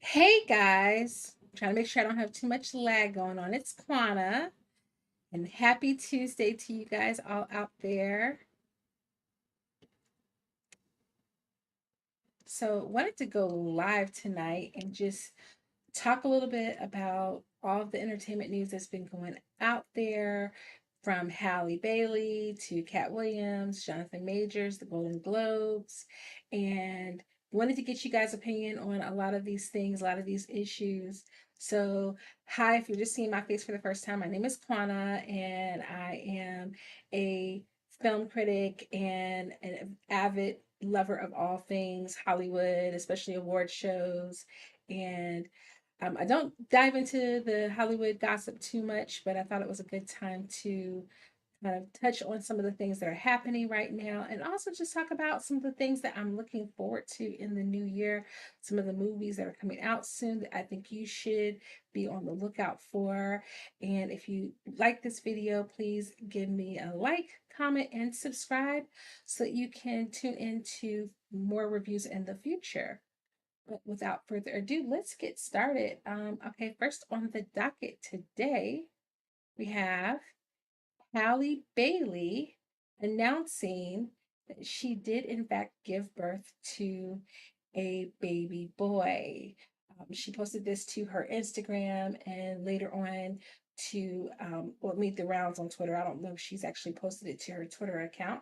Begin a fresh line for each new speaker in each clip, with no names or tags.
Hey guys, I'm trying to make sure I don't have too much lag going on. It's Quana, and happy Tuesday to you guys all out there. So, wanted to go live tonight and just talk a little bit about all of the entertainment news that's been going out there, from Halle Bailey to Katt Williams, Jonathan Majors, the Golden Globes, and wanted to get you guys' opinion on a lot of these things, a lot of these issues. So, hi, if you're just seeing my face for the first time, my name is Quana, and I am a film critic and an avid lover of all things Hollywood, especially award shows. And I don't dive into the Hollywood gossip too much, but I thought it was a good time to kind of touch on some of the things that are happening right now and also just talk about some of the things that I'm looking forward to in the new year, some of the movies that are coming out soon that I think you should be on the lookout for. And if you like this video, please give me a like, comment, and subscribe so that you can tune into more reviews in the future. But without further ado, let's get started. Okay, first on the docket today, we have Halle Bailey announcing that she did, in fact, give birth to a baby boy. She posted this to her Instagram and later on to, well, made the rounds on Twitter. I don't know if she's actually posted it to her Twitter account.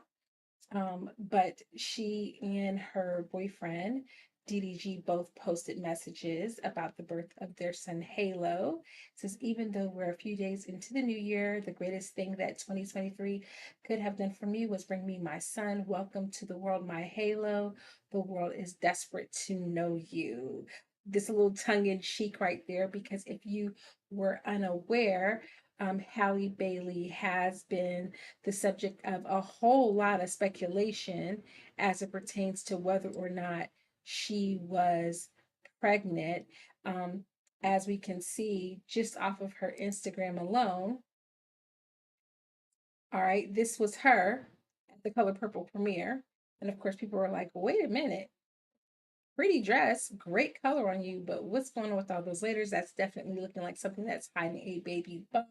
But she and her boyfriend, DDG, both posted messages about the birth of their son, Halo. It says, even though we're a few days into the new year, the greatest thing that 2023 could have done for me was bring me my son. Welcome to the world, my Halo. The world is desperate to know you. This a little tongue in cheek right there, because if you were unaware, Halle Bailey has been the subject of a whole lot of speculation as it pertains to whether or not she was pregnant. Um, as we can see just off of her Instagram alone. All right, this was her at the Color Purple premiere. And of course, people were like, wait a minute, pretty dress, great color on you, but what's going on with all those layers? That's definitely looking like something that's hiding a baby bump.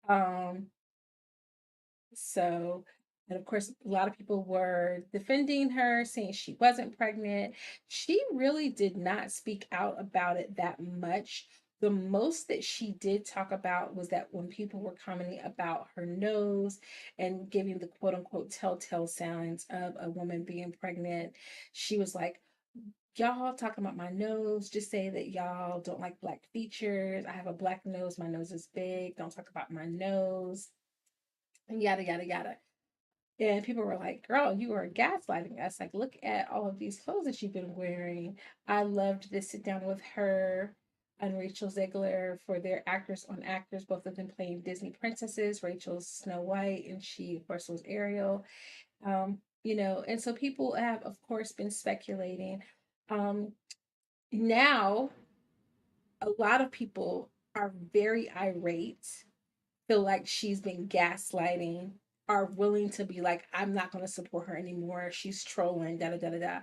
Um, So, and of course, a lot of people were defending her, saying she wasn't pregnant. She really did not speak out about it that much. The most that she did talk about was that when people were commenting about her nose and giving the quote unquote telltale signs of a woman being pregnant, she was like, y'all talking about my nose, just say that y'all don't like black features. I have a black nose, my nose is big. Don't talk about my nose, and yada, yada, yada. And people were like, girl, you are gaslighting us. Like, look at all of these clothes that you've been wearing. I loved this sit down with her and Rachel Zegler for their actors on actors, both of them playing Disney princesses. Rachel's Snow White, and she, of course, was Ariel. And so people have, of course, been speculating. Um, Now, a lot of people are very irate, feel like she's been gaslighting, are willing to be like, I'm not going to support her anymore. She's trolling, da da da da da.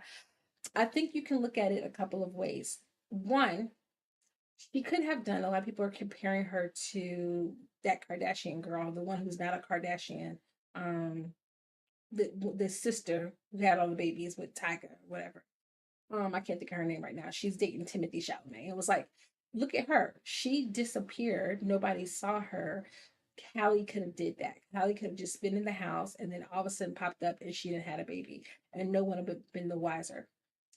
I think you can look at it a couple of ways. One, she could have done, a lot of people are comparing her to that Kardashian girl, the one who's not a Kardashian, um, the sister who had all the babies with Tyga, whatever. I can't think of her name right now. She's dating Timothy Chalamet. It was like, look at her. She disappeared. Nobody saw her. Callie could have did that. Callie could have just been in the house and then all of a sudden popped up and she didn't had a baby and no one would have been the wiser.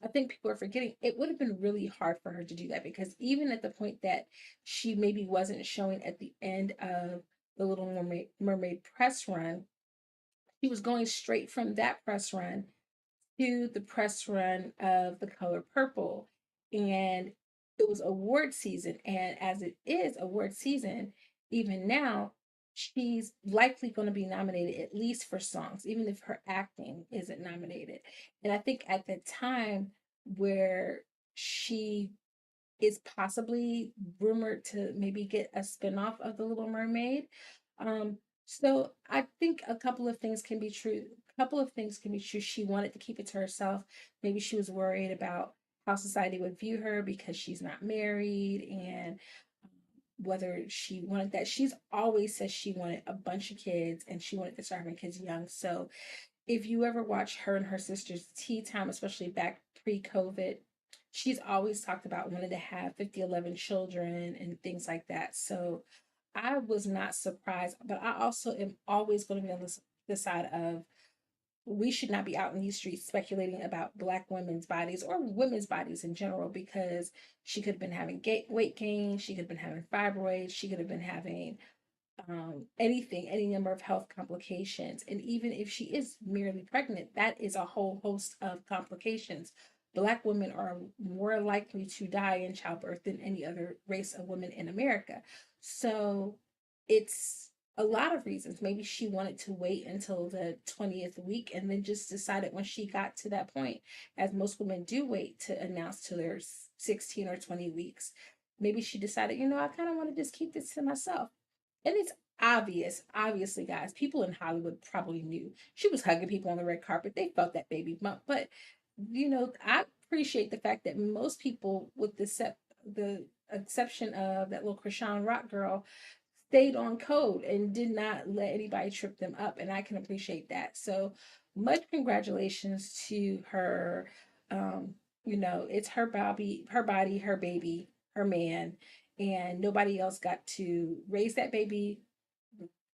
I think people are forgetting it would have been really hard for her to do that, because even at the point that she maybe wasn't showing at the end of the Little Mermaid press run, she was going straight from that press run to the press run of The Color Purple. And it was award season. And as it is award season, even now, she's likely going to be nominated at least for songs, even if her acting isn't nominated. And I think at the time where she is possibly rumored to maybe get a spinoff of The Little Mermaid. So I think a couple of things can be true. A couple of things can be true. She wanted to keep it to herself. Maybe she was worried about how society would view her because she's not married, and whether she wanted that. She's always said she wanted a bunch of kids and she wanted to start having kids young. So if you ever watch her and her sister's tea time, especially back pre-COVID, she's always talked about wanting to have 50, 11 children and things like that. So I was not surprised, but I also am always going to be on the side of we should not be out in these streets speculating about Black women's bodies or women's bodies in general, because she could have been having weight gain, she could have been having fibroids, she could have been having anything, any number of health complications. And even if she is merely pregnant, that is a whole host of complications. Black women are more likely to die in childbirth than any other race of women in America. So it's a lot of reasons. Maybe she wanted to wait until the 20th week and then just decided when she got to that point, as most women do wait to announce to their 16 or 20 weeks. Maybe she decided, I kind of want to just keep this to myself. And it's obviously, guys, people in Hollywood probably knew she was hugging people on the red carpet. They felt that baby bump. But, I appreciate the fact that most people, with the exception of that little Krishan Rock girl, stayed on code and did not let anybody trip them up. And I can appreciate that. So much congratulations to her. It's her body, her baby, her man, and nobody else got to raise that baby,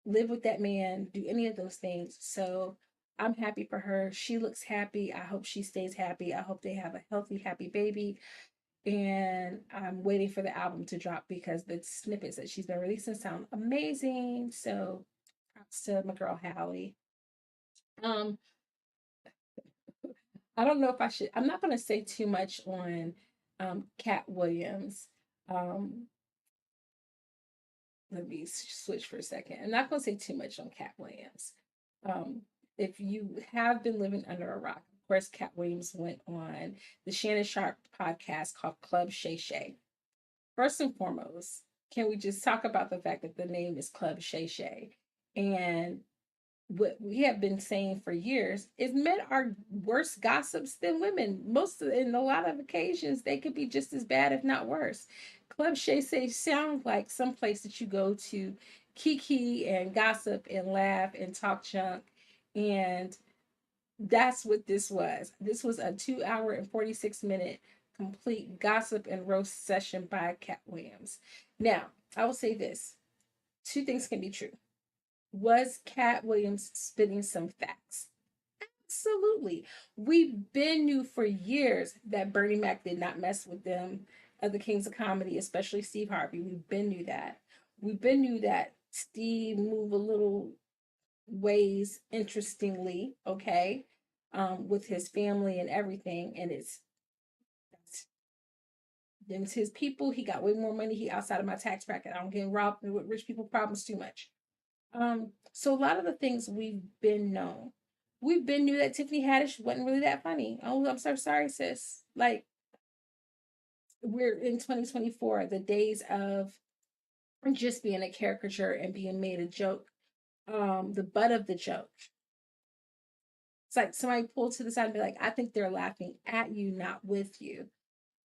live with that man, do any of those things. So I'm happy for her. She looks happy. I hope she stays happy. I hope they have a healthy, happy baby. And I'm waiting for the album to drop because the snippets that she's been releasing sound amazing. So props to my girl Halle. Um, I don't know if I should. I'm not going to say too much on Katt Williams. Um, Let me switch for a second. I'm not going to say too much on Katt Williams. Um, if you have been living under a rock, of course, Katt Williams went on the Shannon Sharp podcast called Club Shay. First and foremost, can we just talk about the fact that the name is Club Shay? And what we have been saying for years is men are worse gossips than women. In a lot of occasions, they could be just as bad, if not worse. Club Shay Say sounds like some place that you go to kiki and gossip and laugh and talk junk. And that's what this was. This was a 2 hour and 46 minute complete gossip and roast session by Katt Williams. Now, I will say this: two things can be true. Was Katt Williams spitting some facts? Absolutely. We've been knew for years that Bernie Mac did not mess with them, the kings of comedy, especially Steve Harvey. We've been knew that. We've been knew that Steve moved a little ways interestingly, okay, with his family and everything, and it's his people. He got way more money. He outside of my tax bracket. I don't get robbed with rich people problems too much. So a lot of the things we've been known. We've been knew that Tiffany Haddish wasn't really that funny. Oh, I'm so sorry, sis. Like, we're in 2024, the days of just being a caricature and being made a joke, the butt of the joke. It's like somebody pulled to the side and be like, I think they're laughing at you, not with you.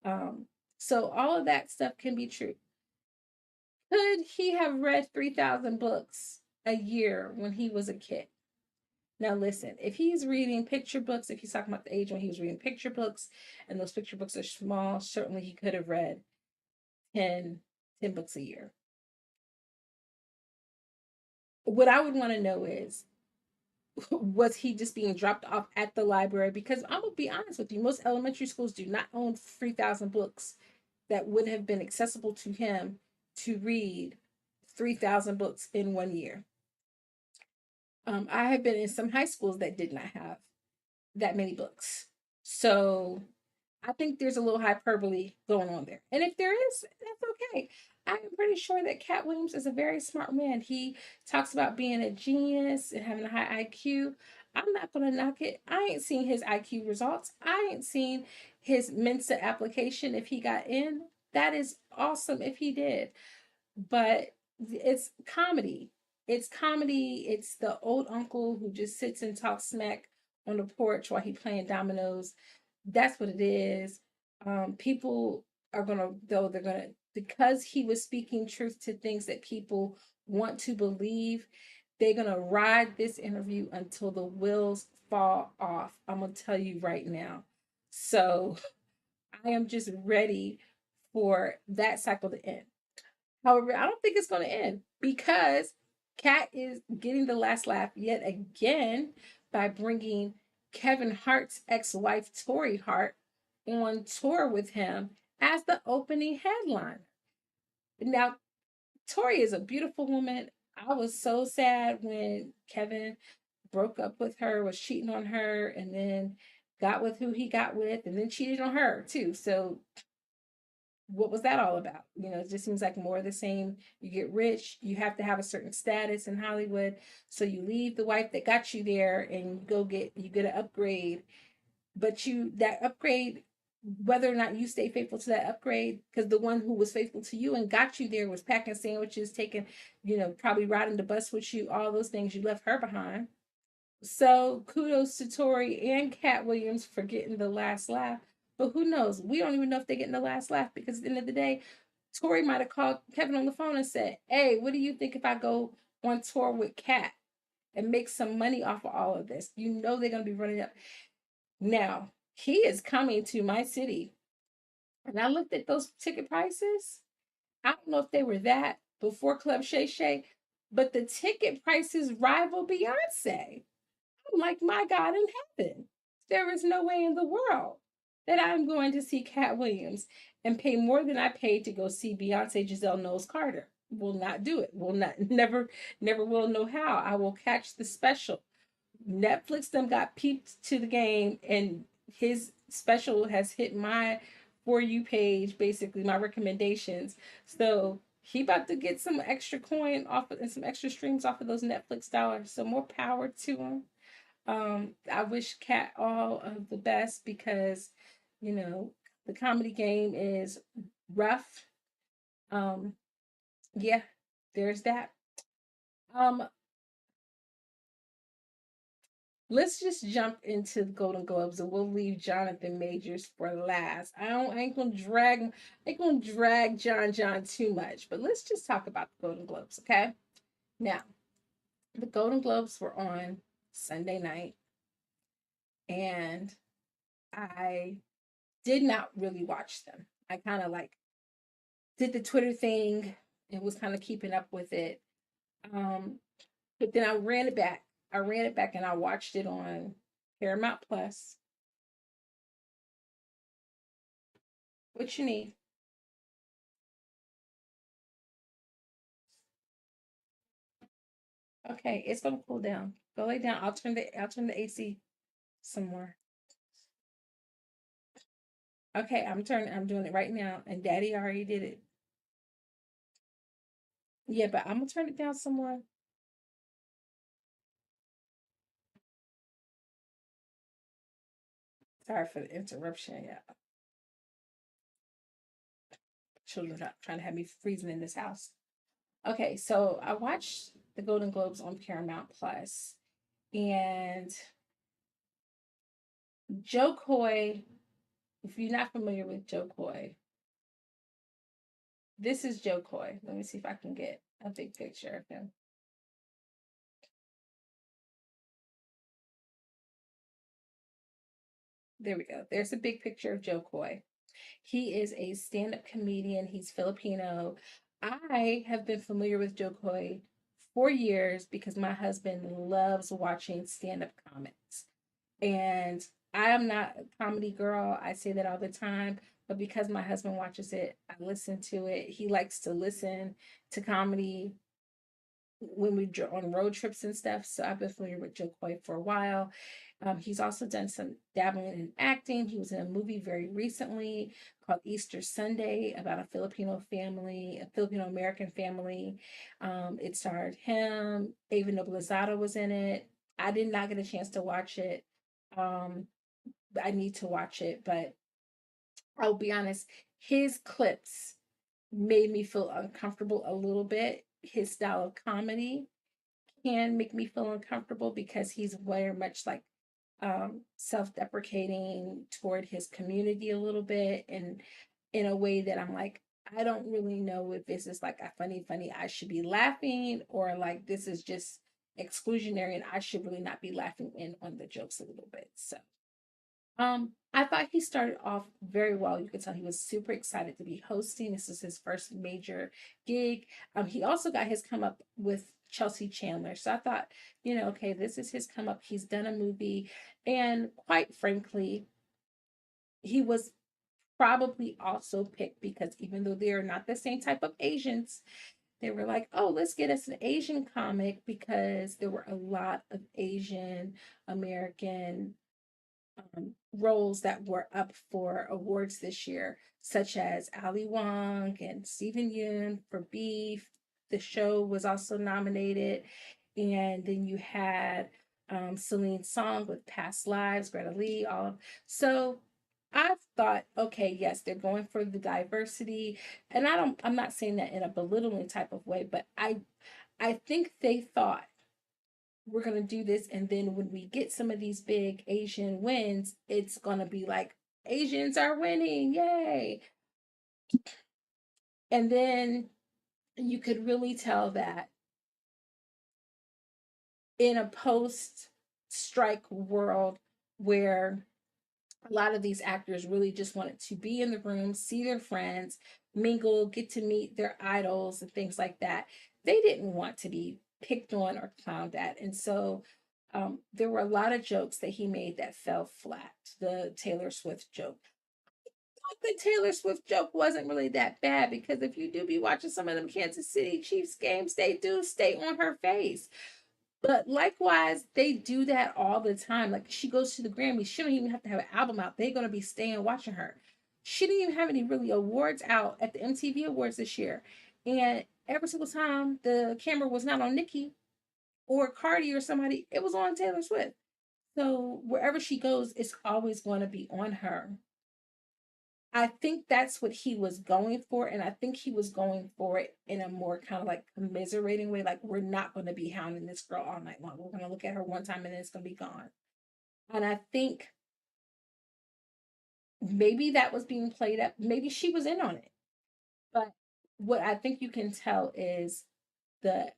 Um, so all of that stuff can be true. Could he have read 3,000 books a year when he was a kid? Now, listen, if he's reading picture books, if he's talking about the age when he was reading picture books, and those picture books are small, certainly he could have read 10, 10 books a year. What I would want to know is, was he just being dropped off at the library? Because I'm going to be honest with you, most elementary schools do not own 3,000 books that would have been accessible to him to read 3,000 books in 1 year. I have been in some high schools that did not have that many books. So I think there's a little hyperbole going on there. And if there is, that's okay. I'm pretty sure that Katt Williams is a very smart man. He talks about being a genius and having a high IQ. I'm not going to knock it. I ain't seen his IQ results. I ain't seen his Mensa application if he got in. That is awesome if he did. But it's comedy. It's comedy. It's the old uncle who just sits and talks smack on the porch while he playing dominoes. That's what it is. People are gonna, though they're gonna, because he was speaking truth to things that people want to believe, they're gonna ride this interview until the wheels fall off. I'm gonna tell you right now. So I am just ready for that cycle to end. However, I don't think it's going to end because Katt is getting the last laugh yet again by bringing Kevin Hart's ex-wife Tori Hart on tour with him as the opening headline. Now, Tori is a beautiful woman. I was so sad when Kevin broke up with her, was cheating on her, and then got with who he got with, and then cheated on her too. So what was that all about? You know, it just seems like more of the same. You get rich, you have to have a certain status in Hollywood. So you leave the wife that got you there and you get an upgrade. But that upgrade, whether or not you stay faithful to that upgrade, because the one who was faithful to you and got you there was packing sandwiches, taking, probably riding the bus with you, all those things, you left her behind. So kudos to Tori and Cat Williams for getting the last laugh. But who knows? We don't even know if they're getting the last laugh because at the end of the day, Tori might have called Kevin on the phone and said, "Hey, what do you think if I go on tour with Cat and make some money off of all of this?" You know they're going to be running up. Now, he is coming to my city. And I looked at those ticket prices. I don't know if they were that before Club Shay, but the ticket prices rival Beyonce. I'm like, my God in heaven, there is no way in the world that I'm going to see Cat Williams and pay more than I paid to go see Beyonce Giselle Knowles Carter. Will not do it. Will not, never will know how. I will catch the special. Netflix them got peeped to the game, and his special has hit my For You page, basically my recommendations. So he about to get some extra coin off of, and some extra streams off of those Netflix dollars. So more power to him. I wish Cat all of the best because, you know, the comedy game is rough. Um, yeah, there's that. Um, let's just jump into the Golden Globes and we'll leave Jonathan Majors for last. I ain't gonna drag John too much, but let's just talk about the Golden Globes, okay? Now, the Golden Globes were on Sunday night, and I did not really watch them. I kind of like did the Twitter thing and was kind of keeping up with it. Um, but then I ran it back. I ran it back and I watched it on Paramount Plus. What you need? Okay, it's gonna cool down. Go lay down. I'll turn the AC some more. Okay, I'm doing it right now, and Daddy already did it. Yeah, but I'm gonna turn it down some more. Sorry for the interruption. Yeah, children are trying to have me freezing in this house. Okay, so I watched the Golden Globes on Paramount Plus, and JoKoy. If you're not familiar with JoKoy, this is JoKoy. Let me see if I can get a big picture of him. There we go. There's a big picture of JoKoy. He is a stand-up comedian. He's Filipino. I have been familiar with JoKoy for years because my husband loves watching stand-up comics. And I am not a comedy girl. I say that all the time. But because my husband watches it, I listen to it. He likes to listen to comedy when we on road trips and stuff. So I've been familiar with Joe Coy for a while. He's also done some dabbling in acting. He was in a movie very recently called Easter Sunday about a Filipino family, a Filipino American family. It starred him. Ava Noblezada was in it. I did not get a chance to watch it. Um, I need to watch it, but I'll be honest, his clips made me feel uncomfortable a little bit. His style of comedy can make me feel uncomfortable because he's very much like self-deprecating toward his community a little bit, and in a way that I'm like, I don't really know if this is like a funny, I should be laughing, or like this is just exclusionary and I should really not be laughing in on the jokes a little bit. So I thought he started off very well. You could tell he was super excited to be hosting. This is his first major gig. He also got his come up with Chelsea Chandler. So I thought, okay, this is his come up. He's done a movie. And quite frankly, he was probably also picked because even though they are not the same type of Asians, they were like, oh, let's get us an Asian comic because there were a lot of Asian American roles that were up for awards this year, such as Ali Wong and Stephen Yoon for Beef. The show was also nominated. And then you had Celine Song with Past Lives, Greta Lee, all. So I thought, okay, yes, they're going for the diversity. And I'm not saying that in a belittling type of way, but I think they thought we're going to do this. And then when we get some of these big Asian wins, it's going to be like, Asians are winning. Yay. And then you could really tell that in a post strike world where a lot of these actors really just wanted to be in the room, see their friends, mingle, get to meet their idols and things like that. They didn't want to be picked on or clowned at. And so there were a lot of jokes that he made that fell flat. The Taylor Swift joke. The Taylor Swift joke wasn't really that bad because if you do be watching some of them Kansas City Chiefs games, they do stay on her face. But likewise, they do that all the time. Like she goes to the Grammys, she don't even have to have an album out. They're gonna be staying watching her. She didn't even have any really awards out at the MTV Awards this year, and every single time the camera was not on Nicki or Cardi or somebody, it was on Taylor Swift. So wherever she goes, it's always going to be on her. I think that's what he was going for. And I think he was going for it in a more kind of like commiserating way. Like, we're not going to be hounding this girl all night long. We're going to look at her one time and then it's going to be gone. And I think maybe that was being played up. Maybe she was in on it. But what I think you can tell is the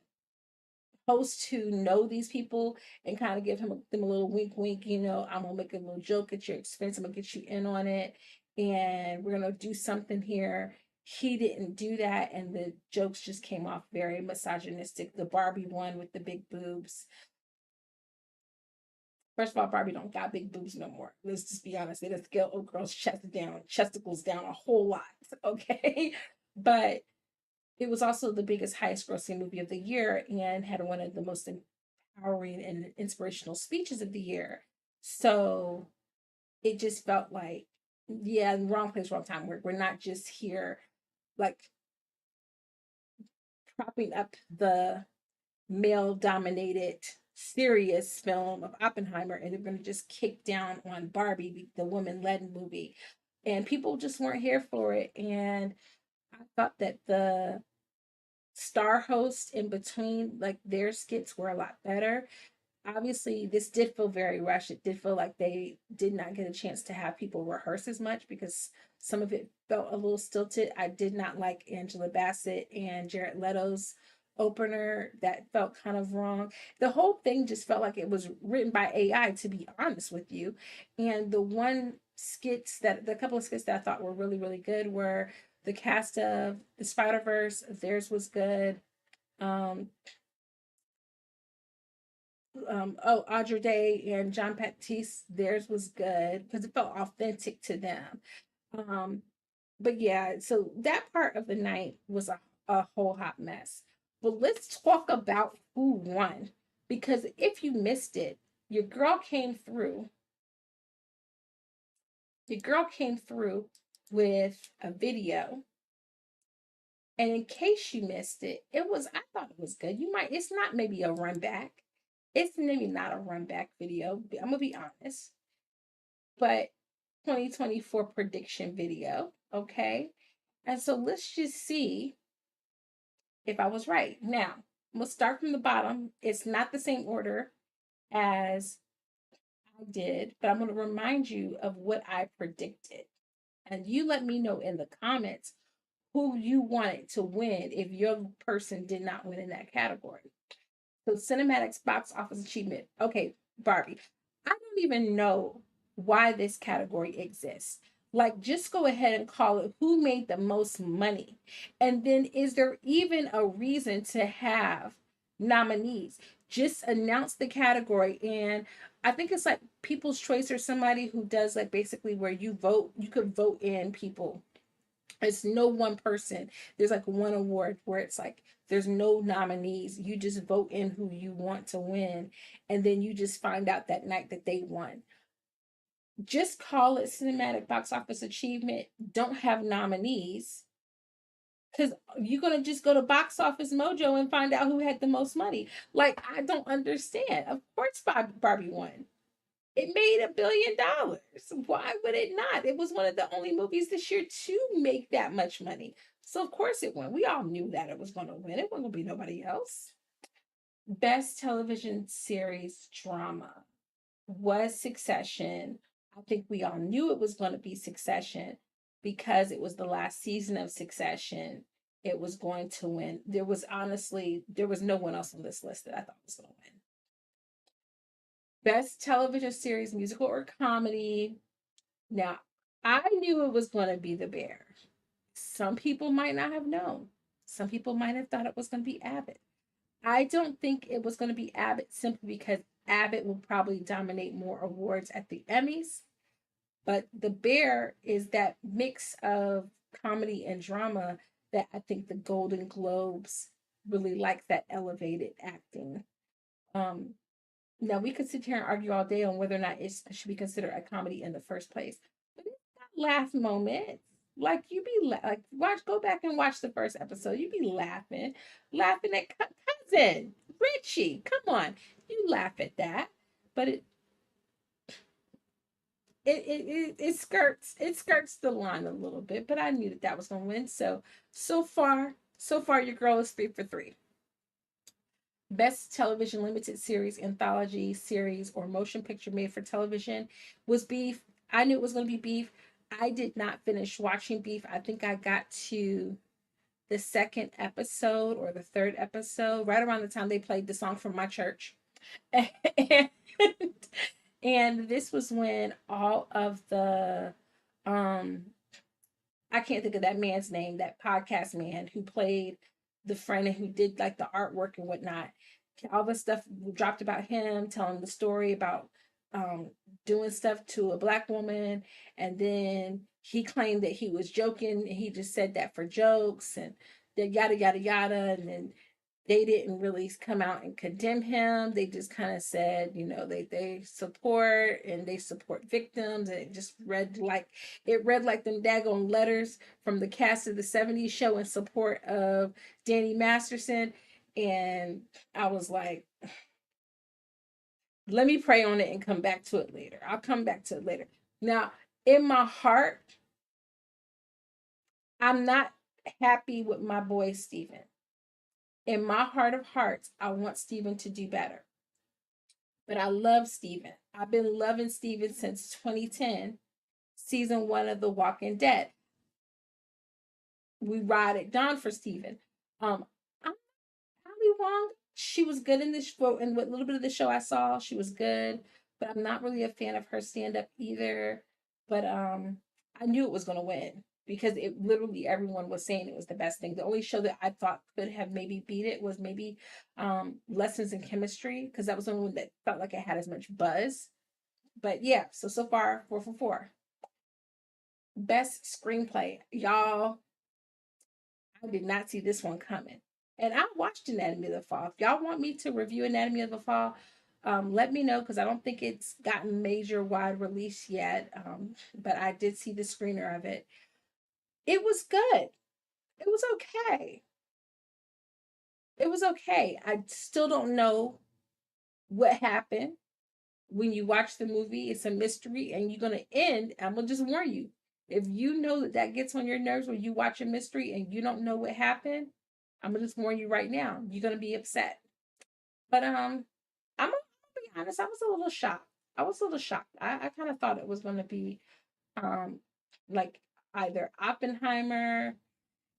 hosts who know these people and kind of give them a little wink, wink. I'm gonna make a little joke at your expense. I'm gonna get you in on it, and we're gonna do something here. He didn't do that, and the jokes just came off very misogynistic. The Barbie one with the big boobs. First of all, Barbie don't got big boobs no more. Let's just be honest. They just scale old girl's chesticles down a whole lot. Okay. But it was also the biggest, highest grossing movie of the year and had one of the most empowering and inspirational speeches of the year. So it just felt like, yeah, wrong place, wrong time. We're not just here like propping up the male dominated serious film of Oppenheimer and they're going to just kick down on Barbie, the woman led movie. And people just weren't here for it. And I thought that the star hosts in between like their skits were a lot better. Obviously this did feel very rushed. It did feel like they did not get a chance to have people rehearse as much because some of it felt a little stilted. I did not like Angela Bassett and Jared Leto's opener. That felt kind of wrong. The whole thing just felt like it was written by AI, to be honest with you. And the couple of skits that I thought were really, really good were the cast of the Spider-Verse. Theirs was good. Um, Audrey Day and John Baptiste, theirs was good because it felt authentic to them. Um, but yeah, so that part of the night was a whole hot mess. But let's talk about who won. Because if you missed it, your girl came through. Your girl came through with a video. And in case you missed it, I thought it was good. It's not maybe a run back. It's maybe not a run back video. I'm gonna be honest, but 2024 prediction video. Okay. And so let's just see if I was right. Now, I'm gonna start from the bottom. It's not the same order as I did, but I'm going to remind you of what I predicted. And you let me know in the comments who you wanted to win if your person did not win in that category. So cinematics box office achievement. Okay, Barbie. I don't even know why this category exists. Like, just go ahead and call it who made the most money. And then is there even a reason to have nominees? Just announce the category. And I think it's like People's Choice or somebody who does like basically where you vote, you could vote in people. It's no one person. There's like one award where it's like there's no nominees. You just vote in who you want to win, and then you just find out that night that they won. Just call it cinematic box office achievement. Don't have nominees because you're gonna just go to Box Office Mojo and find out who had the most money. Like, I don't understand. Of course, Barbie won. It made $1 billion. Why would it not? It was one of the only movies this year to make that much money. So of course it won. We all knew that it was going to win. It wasn't going to be nobody else. Best television series drama was Succession. I think we all knew it was going to be Succession because it was the last season of Succession. It was going to win. There was no one else on this list that I thought was going to win. Best television series, musical or comedy. Now, I knew it was going to be The Bear. Some people might not have known. Some people might have thought it was going to be Abbott. I don't think it was going to be Abbott simply because Abbott will probably dominate more awards at the Emmys. But The Bear is that mix of comedy and drama that I think the Golden Globes really like, that elevated acting. Um, Now we could sit here and argue all day on whether or not it should be considered a comedy in the first place, but it's got laugh moments. Like, you be like, watch, go back and watch the first episode. You be laughing at cousin Richie. Come on, you laugh at that, but it skirts the line a little bit. But I knew that that was gonna win. So far, your girl is 3 for 3. Best television limited series, anthology series, or motion picture made for television was Beef. I knew it was going to be Beef. I did not finish watching Beef. I think I got to the second episode or the third episode, right around the time they played the song from my church. and, and this was when all of the um I can't think of that man's name, that podcast man who played the friend and who did like the artwork and whatnot. All the stuff dropped about him, telling the story about um, doing stuff to a black woman. And then he claimed that he was joking. And he just said that for jokes and the yada, yada, yada. And then they didn't really come out and condemn him. They just kind of said, they support, and they support victims. And it read like them daggone letters from the cast of the 70s show in support of Danny Masterson. And I was like, let me pray on it and come back to it later. I'll come back to it later. Now, in my heart, I'm not happy with my boy Steven. In my heart of hearts, I want Steven to do better. But I love Steven. I've been loving Steven since 2010, season 1 of The Walking Dead. We ride at dawn for Steven. I'm Ali Wong. She was good in this show, and what little bit of the show I saw, she was good. But I'm not really a fan of her stand up either. But I knew it was going to win because it literally everyone was saying it was the best thing. The only show that I thought could have maybe beat it was maybe Lessons in Chemistry, because that was the only one that felt like it had as much buzz. But yeah, so far 4 for 4. Best screenplay, y'all. I did not see this one coming. And I watched Anatomy of the Fall. If y'all want me to review Anatomy of the Fall, let me know, because I don't think it's gotten major wide release yet. But I did see the screener of it. It was good. It was okay. It was okay. I still don't know what happened. When you watch the movie, it's a mystery, and you're going to end. I'm going to just warn you. If you know that that gets on your nerves when you watch a mystery and you don't know what happened, I'm going to just warn you right now. You're going to be upset. But I'm going to be honest, I was a little shocked. I was a little shocked. I kind of thought it was going to be um like either Oppenheimer.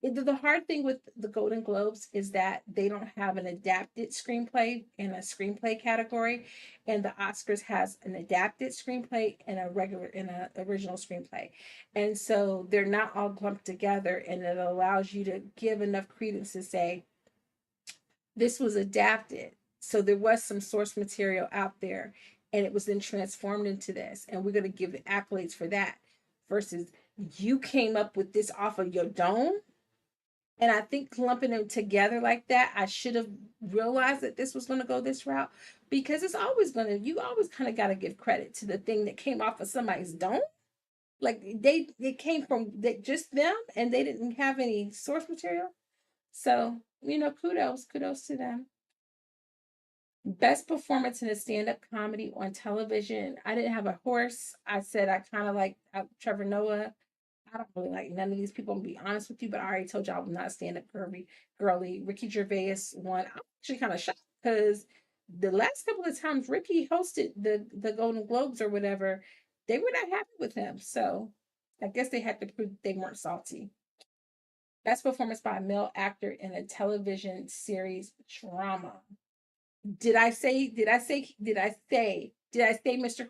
The hard thing with the Golden Globes is that they don't have an adapted screenplay in a screenplay category, and the Oscars has an adapted screenplay and a regular and a original screenplay, and so they're not all clumped together, and it allows you to give enough credence to say this was adapted. So there was some source material out there, and it was then transformed into this, and we're going to give the accolades for that. Versus you came up with this off of your dome, and I think lumping them together like that, I should have realized that this was going to go this route, because it's always going to, you always kind of got to give credit to the thing that came off of somebody's dome. Like it came from just them, and they didn't have any source material. So, kudos to them. Best performance in a stand-up comedy on television. I didn't have a horse. I said I kind of like Trevor Noah. I don't really like none of these people. I'm gonna be honest with you, but I already told y'all I'm not a stand-up girly. Ricky Gervais won. I'm actually kind of shocked because the last couple of times Ricky hosted the Golden Globes or whatever, they were not happy with him. So I guess they had to prove they weren't salty. Best performance by a male actor in a television series drama. Did I say Mr.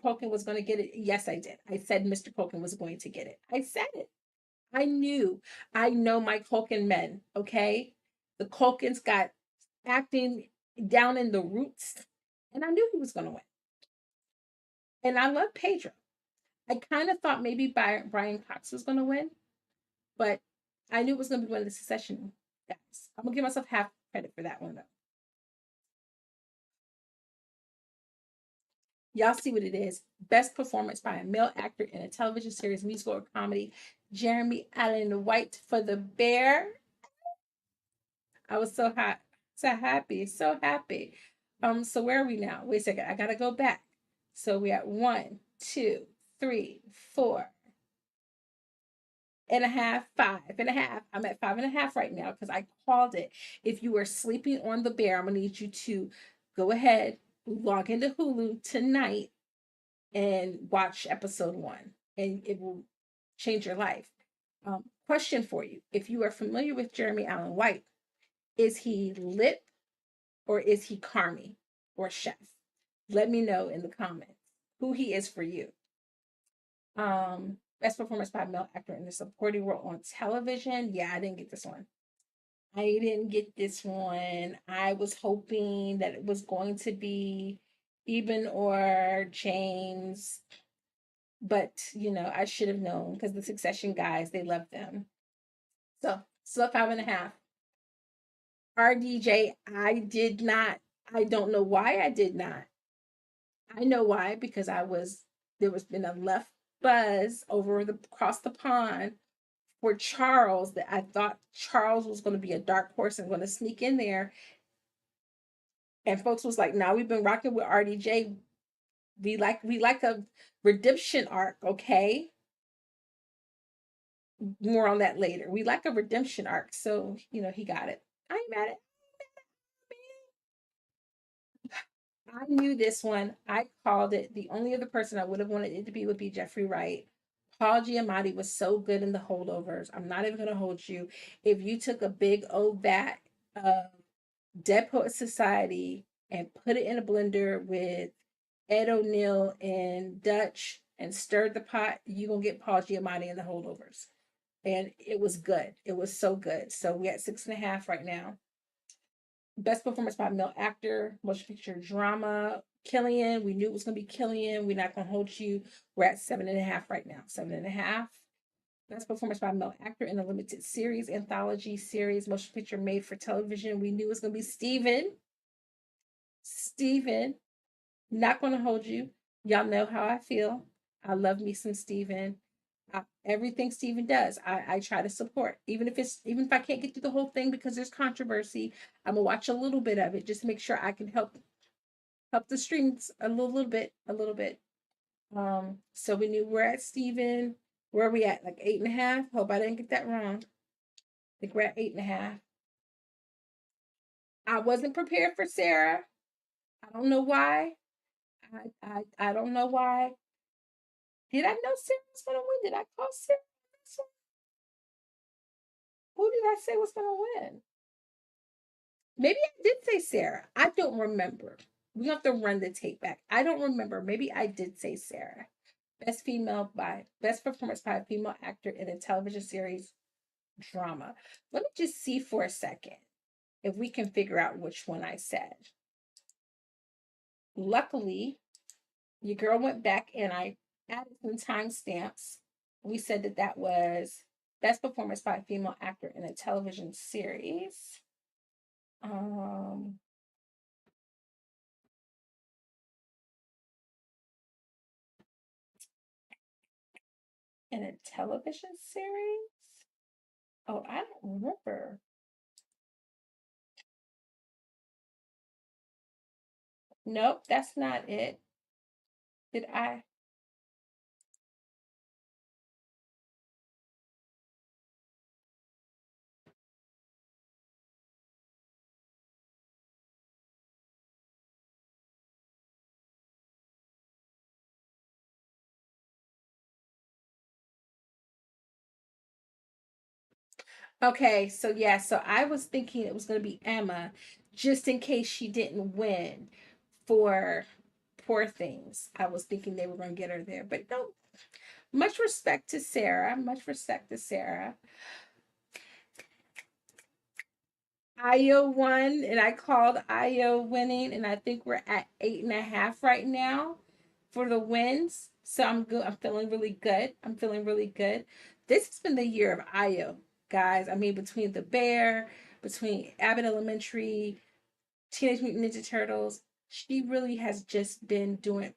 Culkin was going to get it? Yes, I did. I said Mr. Culkin was going to get it. I said it. I knew. I know my Culkin men, okay? The Culkins got acting down in the roots, and I knew he was going to win. And I love Pedro. I kind of thought maybe Brian Cox was going to win, but I knew it was going to be one of the Succession guys. I'm going to give myself half credit for that one, though. Y'all see what it is. Best performance by a male actor in a television series, musical, or comedy. Jeremy Allen White for The Bear. I was so hot, so happy, so happy. So where are we now? Wait a second. I gotta go back. So we at 1, 2, 3, 4.5, 5.5. I'm at 5.5 right now because I called it. If you are sleeping on The Bear, I'm gonna need you to go ahead, log into Hulu tonight and watch episode 1, and it will change your life. Question for you: if you are familiar with Jeremy Allen White, is he lip or is he Carmy or chef? Let me know in the comments who he is for you. Best performance by a male actor in the supporting role on television. Yeah, I didn't get this one. I didn't get this one. I was hoping that it was going to be Eben or James, but I should have known because the Succession guys, they love them. So still 5.5. RDJ, I did not. I don't know why I did not. I know why, because there was been a left buzz over the across the pond for Charles, that I thought Charles was going to be a dark horse and going to sneak in there. And folks was like, "Now we've been rocking with RDJ. We like a redemption arc, okay? More on that later. We like a redemption arc." So, he got it. I ain't mad at I knew this one. I called it. The only other person I would have wanted it to be would be Jeffrey Wright. Paul Giamatti was so good in the holdovers. I'm not even going to hold you. If you took a big old vat of Dead Poet Society and put it in a blender with Ed O'Neill and Dutch and stirred the pot, you're going to get Paul Giamatti in the holdovers. And it was good. It was so good. So we at 6.5 right now. Best performance by a male actor, motion picture drama. Killian, we knew it was going to be Killian. We're not going to hold you. We're at 7.5 right now. 7.5. Best performance by a male actor in a limited series, anthology series, motion picture made for television. We knew it was going to be Steven. Steven, not going to hold you. Y'all know how I feel. I love me some Steven. Everything Steven does, I try to support, even if I can't get through the whole thing because there's controversy. I'm gonna watch a little bit of it just to make sure I can help the streams a little bit. So we knew we're at Steven. Where are we at? Like 8.5. Hope I didn't get that wrong. I think we're at 8.5. I wasn't prepared for Sarah. I don't know why. I don't know why. Did I know Sarah was gonna win? Did I call Sarah? Who did I say was gonna win? Maybe I did say Sarah. I don't remember. We have to run the tape back. I don't remember. Maybe I did say Sarah. Best performance by a female actor in a television series drama. Let me just see for a second if we can figure out which one I said. Luckily, your girl went back and I added some timestamps. We said that that was best performance by a female actor in a television series. Um, in a television series? Oh, I don't remember. Nope, that's not it. Did I? Okay, so yeah, so I was thinking it was going to be Emma just in case she didn't win for Poor Things. I was thinking they were going to get her there, but no. Much respect to Sarah. Much respect to Sarah. Io won, and I called Io winning, and I think we're at 8.5 right now for the wins. So I'm good. I'm feeling really good. I'm feeling really good. This has been the year of Io, guys. I mean, between the bear, between Abbott Elementary, Teenage Mutant Ninja Turtles, she really has just been doing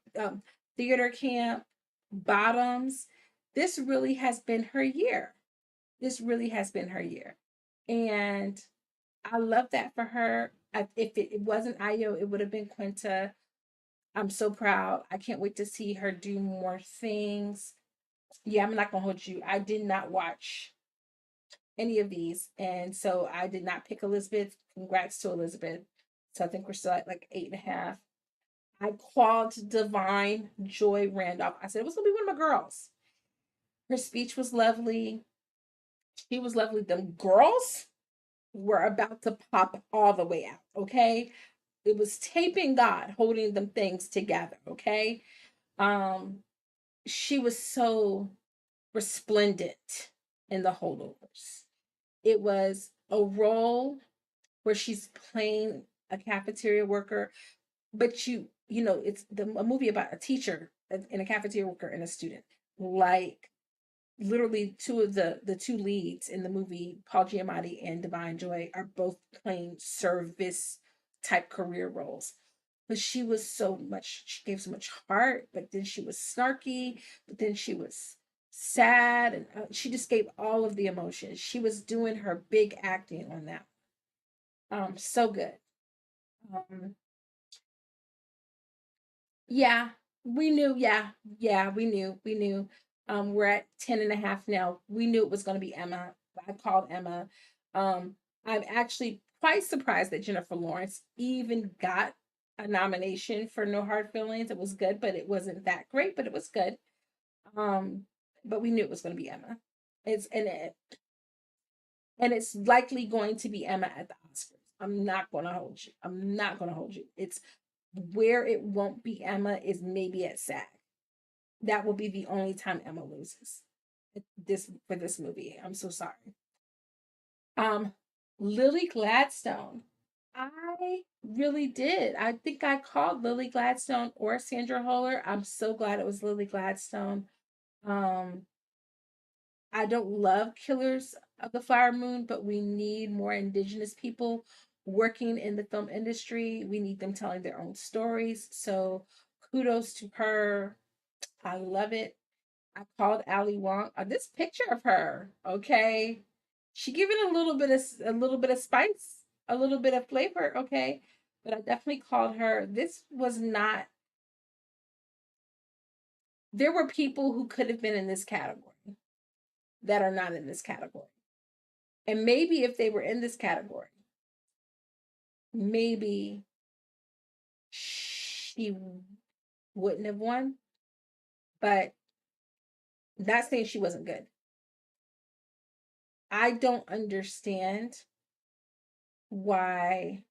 theater camp, bottoms. This really has been her year. This really has been her year. And I love that for her. If it wasn't Io, it would have been Quinta. I'm so proud. I can't wait to see her do more things. Yeah, I'm not gonna hold you. I did not watch any of these, and so I did not pick Elizabeth. Congrats to Elizabeth. So I think we're still at like 8.5. I called Divine Joy Randolph. I said it was gonna be one of my girls. Her speech was lovely. She was lovely. Them girls were about to pop all the way out. Okay, it was taping God holding them things together. Okay, um, she was so resplendent in the holdovers. It was a role where she's playing a cafeteria worker, but it's a movie about a teacher and a cafeteria worker and a student. Like literally two of the two leads in the movie, Paul Giamatti and Divine Joy, are both playing service type career roles. But she gave so much heart, but then she was snarky, but then she was sad, and she just gave all of the emotions. She was doing her big acting on that. So good. Um, yeah, we knew. Yeah, yeah, we knew. We're at 10.5 now. We knew it was going to be Emma. I called Emma. Um, I'm actually quite surprised that Jennifer Lawrence even got a nomination for No Hard Feelings. It was good, but it wasn't that great, but it was good. Um, but we knew it was going to be Emma. It's and it's likely going to be Emma at the Oscars. I'm not going to hold you. I'm not going to hold you. It's where it won't be Emma is maybe at SAG. That will be the only time Emma loses this for this movie. I'm so sorry. Um, Lily Gladstone. I really did. I think I called Lily Gladstone or Sandra Holler. I'm so glad it was Lily Gladstone. Um, I don't love Killers of the Flower Moon, but we need more indigenous people working in the film industry. We need them telling their own stories. So kudos to her. I love it. I called Ali Wong. This picture of her, okay? She giving a little bit of spice, a little bit of flavor, okay? But I definitely called her. This was not. There were people who could have been in this category that are not in this category. And maybe if they were in this category, maybe she wouldn't have won, but not saying she wasn't good. I don't understand why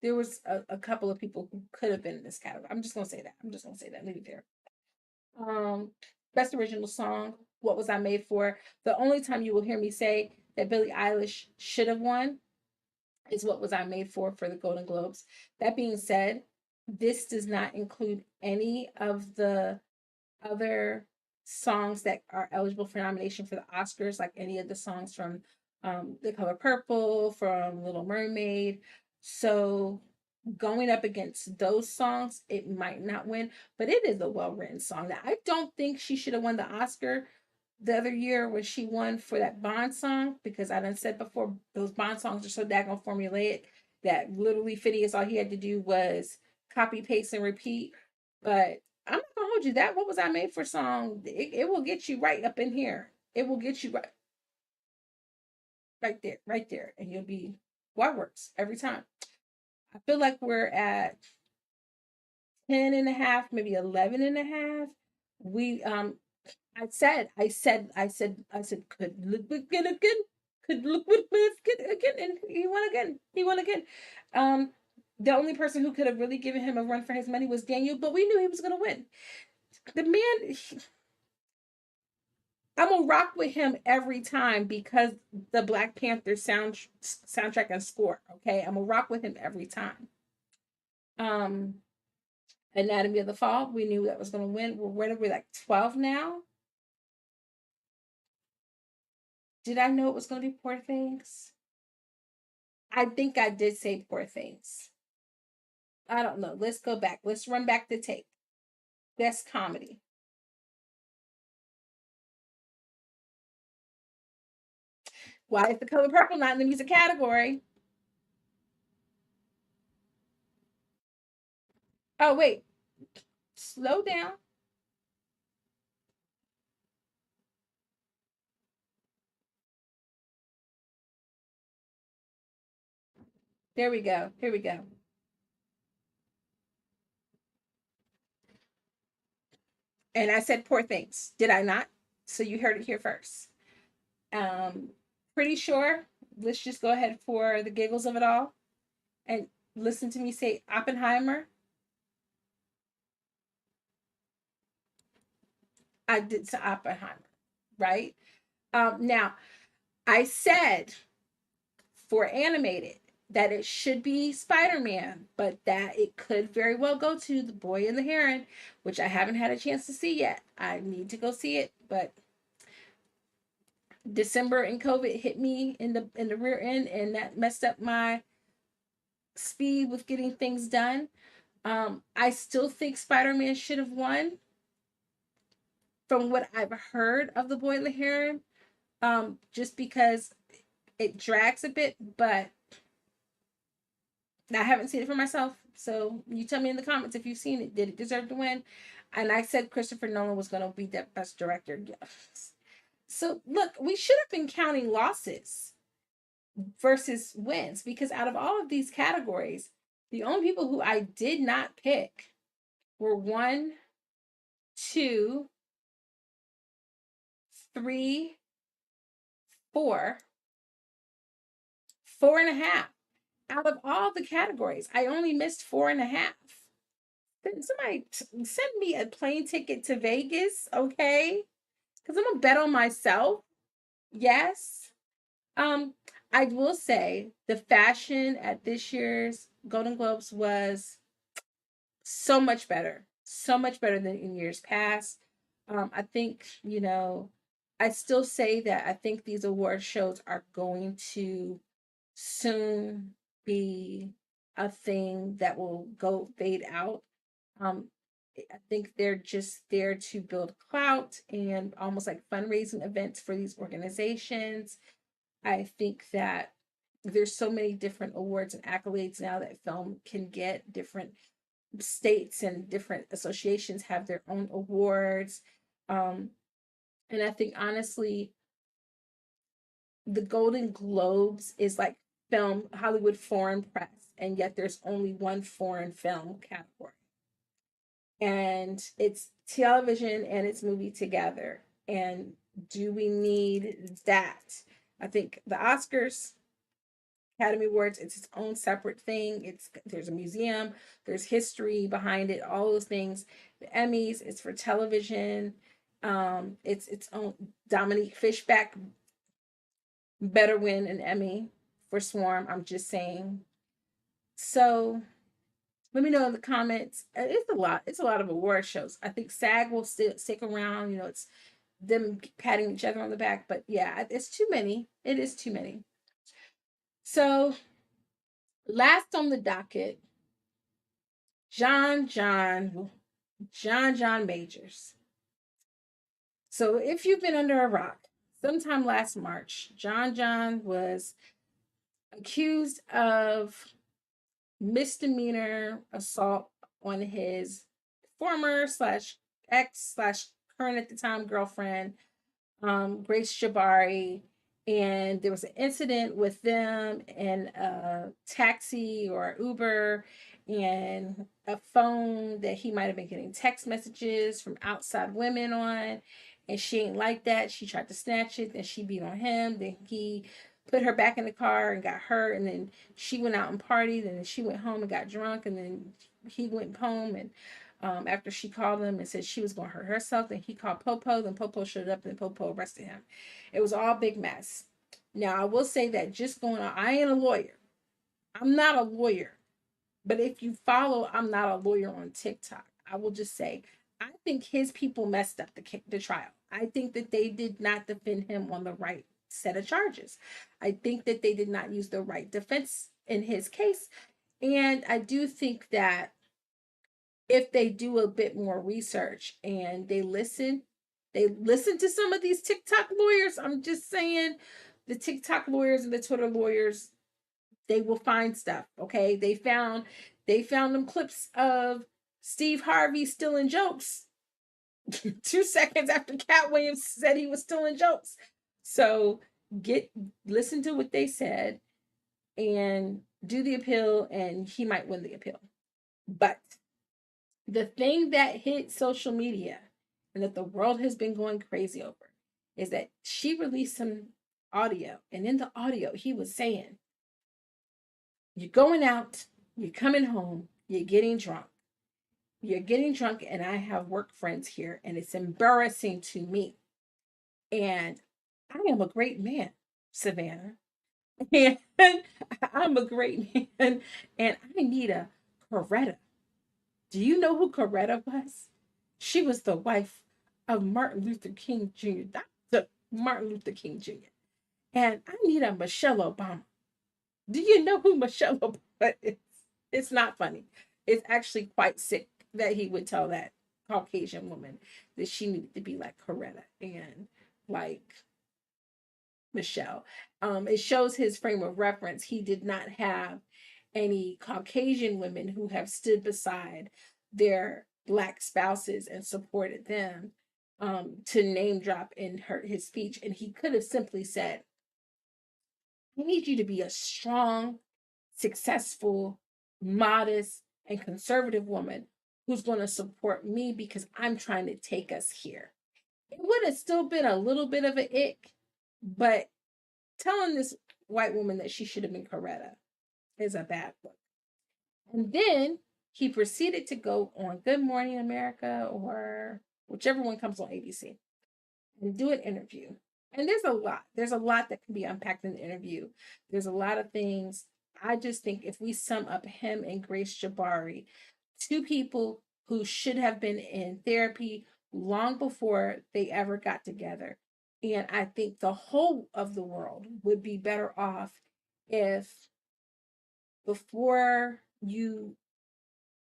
there was a couple of people who could have been in this category. I'm just gonna say that. I'm just gonna say that. Leave it there. Um, Best original song. What was I made for? The only time you will hear me say that Billie Eilish should have won is what was I made for the Golden Globes. That being said, this does not include any of the other songs that are eligible for nomination for the Oscars, like any of the songs from The Color Purple, from Little Mermaid. So going up against those songs, it might not win, but it is a well written song. Now, I don't think she should have won the Oscar the other year when she won for that Bond song, because I done said before, those Bond songs are so daggone formulaic that literally Phineas, all he had to do was copy, paste, and repeat. But I'm not gonna hold you. That What Was I Made For song, it will get you right up in here. It will get you right there, and you'll be waterworks every time. I feel like we're at 10 and a half, maybe 11 and a half. We I said, could look again again, could look with again, and he won again. He won again. Um, the only person who could have really given him a run for his money was Daniel, but we knew he was gonna win. The man, I'm gonna rock with him every time because the Black Panther soundtrack and score. Okay, I'm gonna rock with him every time. Um, Anatomy of the Fall, we knew that was gonna win. We're like 12 now. Did I know it was gonna be Poor Things? I think I did say Poor Things. I don't know. Let's go back. Let's run back the tape. Best comedy. Why is The Color Purple not in the music category? Oh wait, slow down. There we go. Here we go. And I said Poor Things. Did I not? So you heard it here first. Um, Pretty sure. Let's just go ahead for the giggles of it all and listen to me say Oppenheimer. I did to Oppenheimer, right? Now I said for animated that it should be Spider-Man, but that it could very well go to The Boy and the Heron, which I haven't had a chance to see yet. I need to go see it, but December and COVID hit me in the rear end, and that messed up my speed with getting things done. I still think Spider-Man should have won from what I've heard of The Boy and the Heron, just because it drags a bit, but I haven't seen it for myself. So you tell me in the comments if you've seen it. Did it deserve to win? And I said Christopher Nolan was going to be the best director. Yes. So look, we should have been counting losses versus wins, because out of all of these categories, the only people who I did not pick were one, two, three, four, four and a half. Out of all the categories, I only missed four and a half. Somebody send me a plane ticket to Vegas, okay? Because I'm gonna bet on myself. Yes. Um, I will say the fashion at this year's Golden Globes was so much better than in years past. I think, I still say that I think these award shows are going to soon be a thing that will go fade out. Um, I think they're just there to build clout and almost like fundraising events for these organizations. I think that there's so many different awards and accolades now that film can get. Different states and different associations have their own awards. Um, and I think honestly, the Golden Globes is like film, Hollywood foreign press, and yet there's only one foreign film category. And it's television and it's movie together. And do we need that? I think the Oscars, Academy Awards, it's its own separate thing. There's a museum, there's history behind it, all those things. The Emmys, it's for television. It's its own. Dominique Fishback better win an Emmy for Swarm. I'm just saying. So let me know in the comments. It's a lot. It's a lot of award shows. I think SAG will still stick around. You know, it's them patting each other on the back. But yeah, it's too many. It is too many. So last on the docket, John John John Majors. So if you've been under a rock, sometime last March, John was accused of misdemeanor assault on his former slash ex slash current at the time girlfriend, Grace Jabari. And there was an incident with them in a taxi or Uber, and a phone that he might have been getting text messages from outside women on. And she ain't like that. She tried to snatch it, then she beat on him. Then he put her back in the car and got hurt. And then she went out and partied. And then she went home and got drunk. And then he went home, and after she called him and said she was going to hurt herself. Then he called Popo. Then Popo showed up and Popo arrested him. It was all a big mess. Now, I will say that just going on, I ain't a lawyer. I'm not a lawyer. But if you follow, I'm not a lawyer on TikTok. I will just say, I think his people messed up the trial. I think that they did not defend him on the right set of charges. I think that they did not use the right defense in his case. And I do think that if they do a bit more research and they listen to some of these TikTok lawyers. I'm just saying, the TikTok lawyers and the Twitter lawyers, they will find stuff. Okay, they found them clips of Steve Harvey stealing jokes 2 seconds after Cat Williams said he was stealing jokes. So get listen to what they said and do the appeal, and he might win the appeal. But the thing that hit social media and that the world has been going crazy over is that she released some audio. And in the audio, he was saying, you're going out, you're coming home, you're getting drunk. You're getting drunk, and I have work friends here, and it's embarrassing to me. And I am a great man, Savannah. And I'm a great man, and I need a Coretta. Do you know who Coretta was? She was the wife of Martin Luther King Jr., Dr. Martin Luther King Jr. And I need a Michelle Obama. Do you know who Michelle Obama is? It's not funny. It's actually quite sick that he would tell that Caucasian woman that she needed to be like Coretta and like Michelle. It shows his frame of reference. He did not have any Caucasian women who have stood beside their Black spouses and supported them, to name drop in his speech. And he could have simply said, I need you to be a strong, successful, modest, and conservative woman who's going to support me because I'm trying to take us here. It would have still been a little bit of an ick, but telling this white woman that she should have been Coretta is a bad look. And then he proceeded to go on Good Morning America or whichever one comes on ABC and do an interview. And there's a lot. There's a lot that can be unpacked in the interview. There's a lot of things. I just think if we sum up him and Grace Jabari, two people who should have been in therapy long before they ever got together. And I think the whole of the world would be better off if before you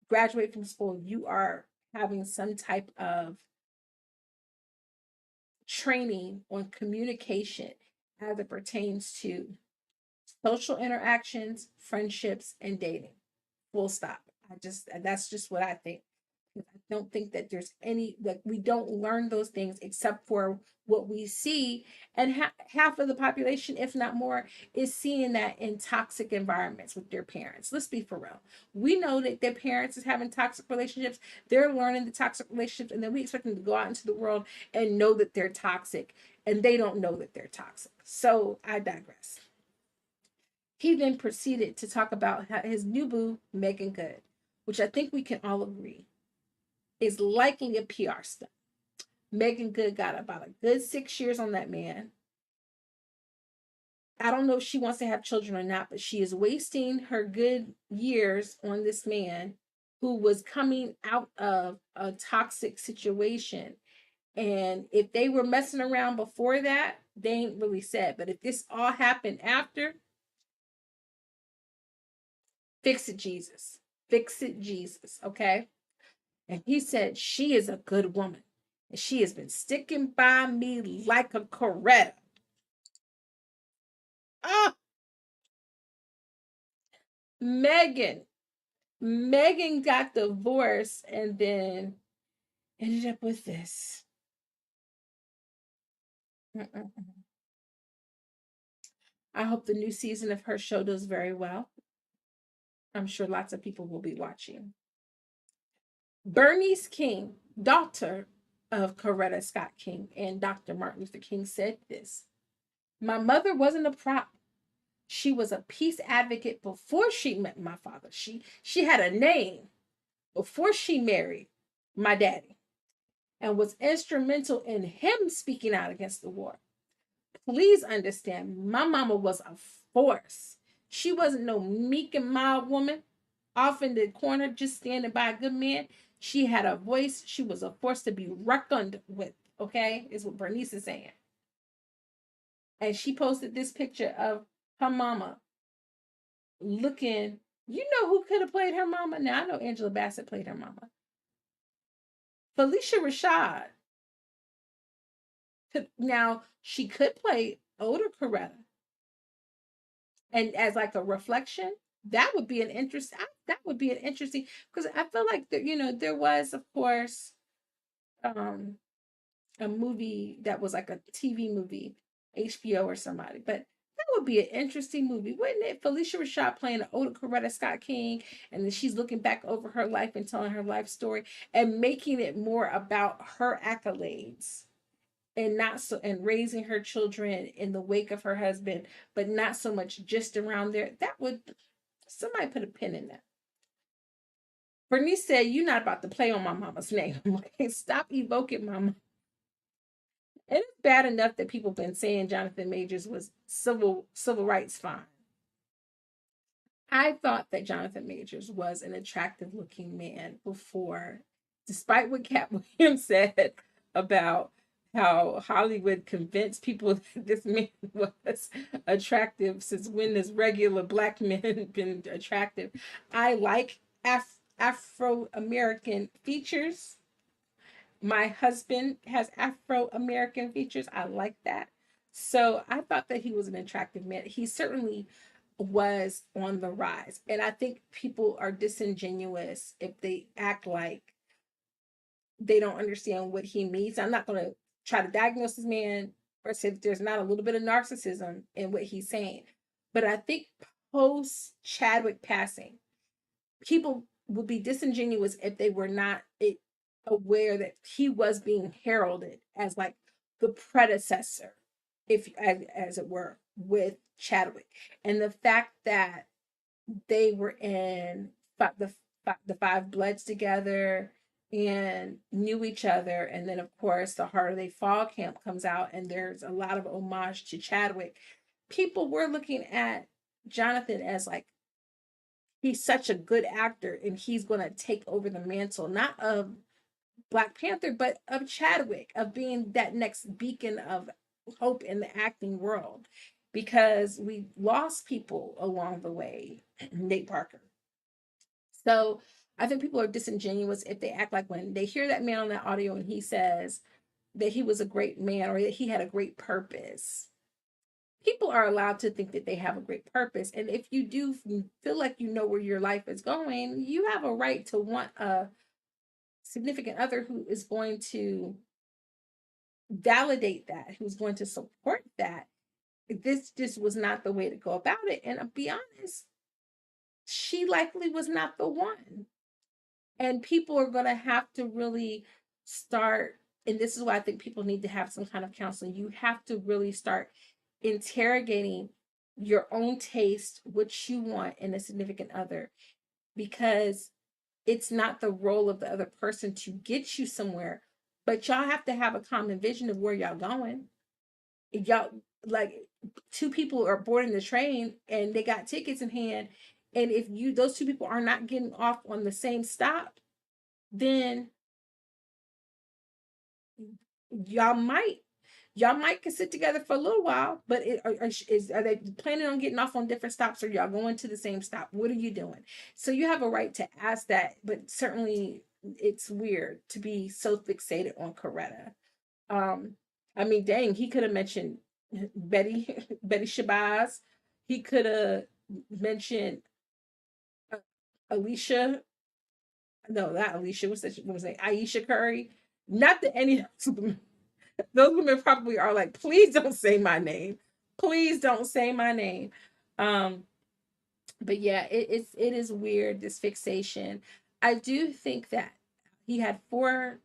graduate from school, you are having some type of training on communication as it pertains to social interactions, friendships, and dating. Full stop. That's just what I think. I don't think that there's any, like, we don't learn those things except for what we see. And half of the population, if not more, is seeing that in toxic environments with their parents. Let's be for real. We know that their parents is having toxic relationships. They're learning the toxic relationships, and then we expect them to go out into the world and know that they're toxic, and they don't know that they're toxic. So I digress. He then proceeded to talk about his new boo, Megan Good, which I think we can all agree is likely a PR stunt. Megan Good got about a good 6 years on that man. I don't know if she wants to have children or not, but she is wasting her good years on this man who was coming out of a toxic situation. And if they were messing around before that, they ain't really said. But if this all happened after, fix it, Jesus. Fix it, Jesus. Okay. And he said, she is a good woman. And she has been sticking by me like a Coretta. Ah, Megan. Megan got divorced and then ended up with this. Mm-mm. I hope the new season of her show does very well. I'm sure lots of people will be watching. Bernice King, daughter of Coretta Scott King and Dr. Martin Luther King, said this: my mother wasn't a prop. She was a peace advocate before she met my father. She had a name before she married my daddy and was instrumental in him speaking out against the war. Please understand, my mama was a force. She wasn't no meek and mild woman off in the corner just standing by a good man. She had a voice. She was a force to be reckoned with, okay? Is what Bernice is saying. And she posted this picture of her mama looking. You know who could have played her mama? Now, I know Angela Bassett played her mama. Felicia Rashad. Now, she could play older Coretta. And as like a reflection, that would be an interesting, because I feel like there was, of course, um a movie that was like a TV movie, HBO or somebody, but that would be an interesting movie, wouldn't it? Felicia Rashad playing an older Coretta Scott King, and then she's looking back over her life and telling her life story and making it more about her accolades and not so, and raising her children in the wake of her husband, but not so much just around there. That would, somebody put a pin in that. Bernice said, "You're not about to play on my mama's name." Like, stop evoking my mama. And it's bad enough that people been saying Jonathan Majors was civil rights fine. I thought that Jonathan Majors was an attractive looking man before, despite what Katt Williams said about how Hollywood convinced people that this man was attractive. Since when has regular black men been attractive? I like Afro American features. My husband has Afro American features. I like that. So I thought that he was an attractive man. He certainly was on the rise. And I think people are disingenuous if they act like they don't understand what he means. I'm not going to try to diagnose this man or say that there's not a little bit of narcissism in what he's saying. But I think post Chadwick passing, people would be disingenuous if they were not aware that he was being heralded as like the predecessor, if as it were, with Chadwick, and the fact that they were in the Five Bloods together and knew each other, and then of course the Harder They Fall camp comes out, and there's a lot of homage to Chadwick. People were looking at Jonathan as like, he's such a good actor and he's going to take over the mantle, not of Black Panther, but of Chadwick, of being that next beacon of hope in the acting world, because we lost people along the way. Nate Parker. So I think people are disingenuous if they act like when they hear that man on that audio and he says that he was a great man or that he had a great purpose. People are allowed to think that they have a great purpose. And if you do feel like you know where your life is going, you have a right to want a significant other who is going to validate that, who's going to support that. This just was not the way to go about it. And I'll be honest, she likely was not the one. And people are going to have to really start, and this is why I think people need to have some kind of counseling. You have to really start interrogating your own taste, what you want in a significant other, because it's not the role of the other person to get you somewhere, but y'all have to have a common vision of where y'all going. Y'all, like, two people are boarding the train and they got tickets in hand, and if you those two people are not getting off on the same stop, then y'all might y'all might can sit together for a little while, but are they planning on getting off on different stops, or y'all going to the same stop? What are you doing? So you have a right to ask that, but certainly it's weird to be so fixated on Coretta. Um, I mean, dang, he could have mentioned Betty Shabazz. He could have mentioned uh, Alicia. No, not Alicia. What was that? Aisha Curry. Not that any of those women probably are like, please don't say my name. Please don't say my name. Um, but yeah, it is weird, this fixation. I do think that he had four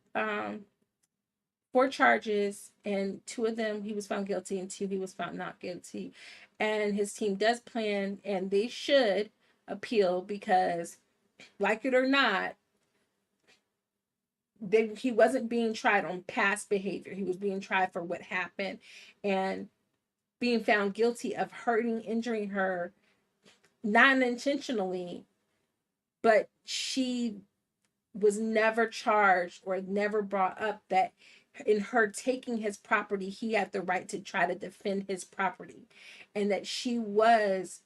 charges, and two of them he was found guilty and two he was found not guilty. And his team does plan, and they should appeal, because like it or not, he wasn't being tried on past behavior. He was being tried for what happened, and being found guilty of hurting, injuring her, not intentionally, but she was never charged or never brought up that in her taking his property, he had the right to try to defend his property, and that she was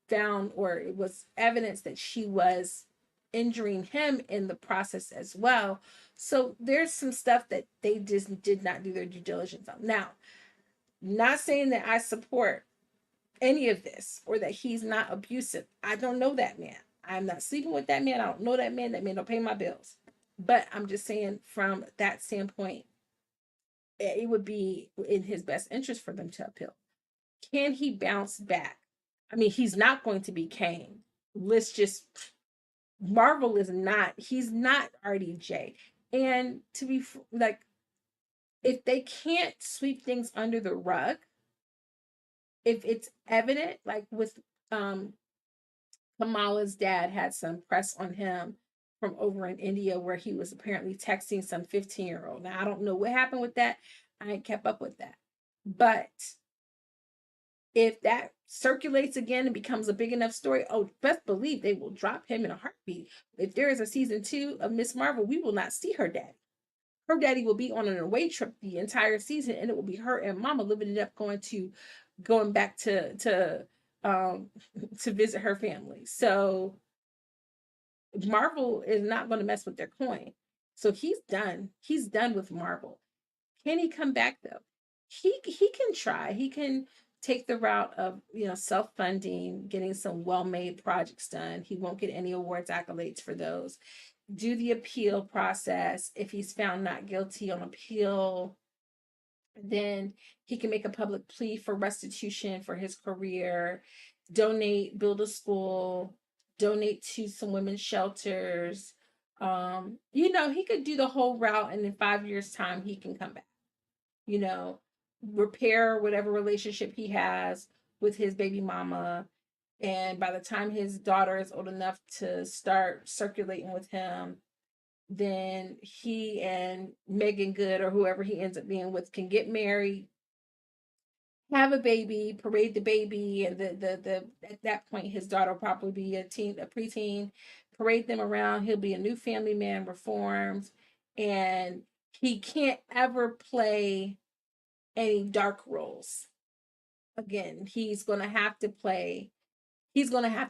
found, or it was evidence that she was injuring him in the process as well. So there's some stuff that they just did not do their due diligence on. Now, not saying that I support any of this or that he's not abusive. I don't know that man. I'm not sleeping with that man. I don't know that man. That man don't pay my bills. But I'm just saying, from that standpoint, it would be in his best interest for them to appeal. Can he bounce back? I mean, he's not going to be Kane. Let's just, Marvel is not, he's not RDJ. And to be like, if they can't sweep things under the rug, if it's evident, like with um Kamala's dad had some press on him from over in India, where he was apparently texting some 15-year-old. Now, I don't know what happened with that. I ain't kept up with that. But if that circulates again and becomes a big enough story, oh, best believe they will drop him in a heartbeat. If there is a season 2 of Miss Marvel, we will not see her daddy. Her daddy will be on an away trip the entire season, and it will be her and mama living it up, going back um to visit her family. So Marvel is not going to mess with their coin. So he's done. He's done with Marvel. Can he come back though? He can try. He can take the route of, self-funding, getting some well-made projects done. He won't get any awards, accolades for those. Do the appeal process. If he's found not guilty on appeal, then he can make a public plea for restitution for his career, donate, build a school, donate to some women's shelters. He could do the whole route, and in 5 years' time, he can come back, you know, repair whatever relationship he has with his baby mama. And by the time his daughter is old enough to start circulating with him, then he and Megan Good, or whoever he ends up being with, can get married, have a baby, parade the baby, and the at that point his daughter will probably be a preteen, parade them around. He'll be a new family man, reformed, and he can't ever play any dark roles again. He's gonna have to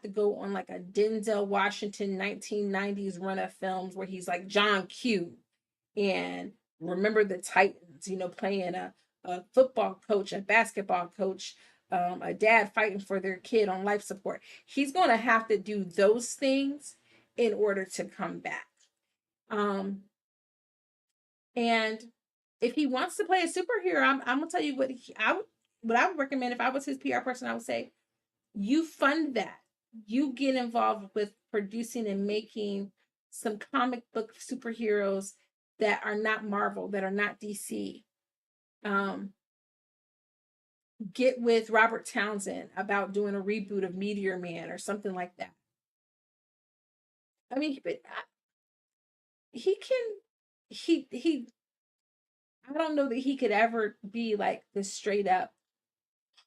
go on like a Denzel Washington 1990s run of films where he's like John Q and Remember the Titans, playing a football coach, a basketball coach, a dad fighting for their kid on life support. He's gonna have to do those things in order to come back. Um, And if he wants to play a superhero, I'm gonna tell you what I would recommend if I was his PR person. I would say you fund that. You get involved with producing and making some comic book superheroes that are not Marvel, that are not DC. Um, get with Robert Townsend about doing a reboot of Meteor Man or something like that. I mean, but he can. He. I don't know that he could ever be like the straight up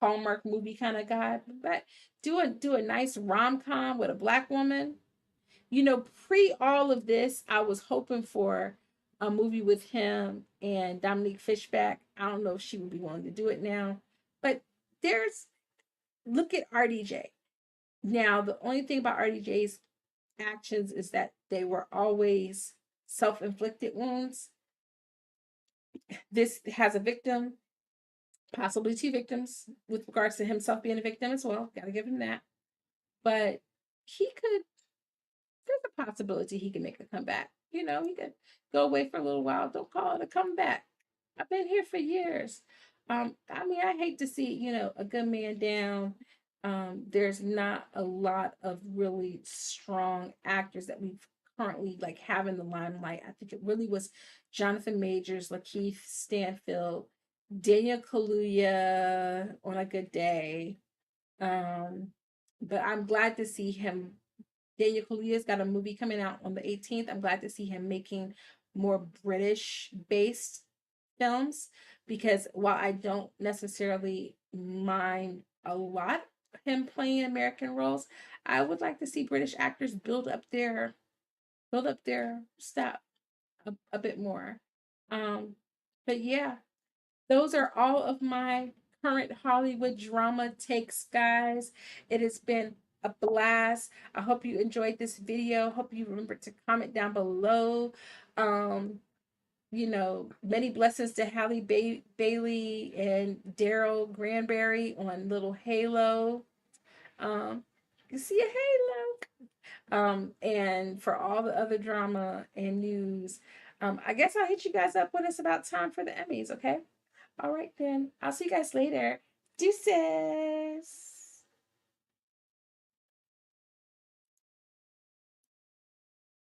Hallmark movie kind of guy, but do a nice rom com with a black woman. You know, pre all of this, I was hoping for a movie with him and Dominique Fishback. I don't know if she would be willing to do it now, but there's look at RDJ. Now, the only thing about RDJ's actions is that they were always self inflicted wounds. This has a victim, possibly two victims, with regards to himself being a victim as well. Got to give him that. But he could, there's a possibility he can make a comeback. You know, he could go away for a little while. Don't call it a comeback. I've been here for years. I mean, I hate to see, you know, a good man down. There's not a lot of really strong actors that we've currently like have in the limelight. I think it really was Jonathan Majors, Lakeith Stanfield, Daniel Kaluuya on a good day. Um, but I'm glad to see him. Daniel Kaluuya's got a movie coming out on the 18th. I'm glad to see him making more British based films because while I don't necessarily mind a lot him playing American roles, I would like to see British actors build up their stuff a bit more. Um, but yeah, those are all of my current Hollywood drama takes, guys. It has been a blast. I hope you enjoyed this video. Hope you remember to comment down below. Um, you know, many blessings to Bailey and Daryl Granberry on Little Halo. You can see a halo. And for all the other drama and news, I guess I'll hit you guys up when it's about time for the Emmys, okay? All right, then. I'll see you guys later. Deuces.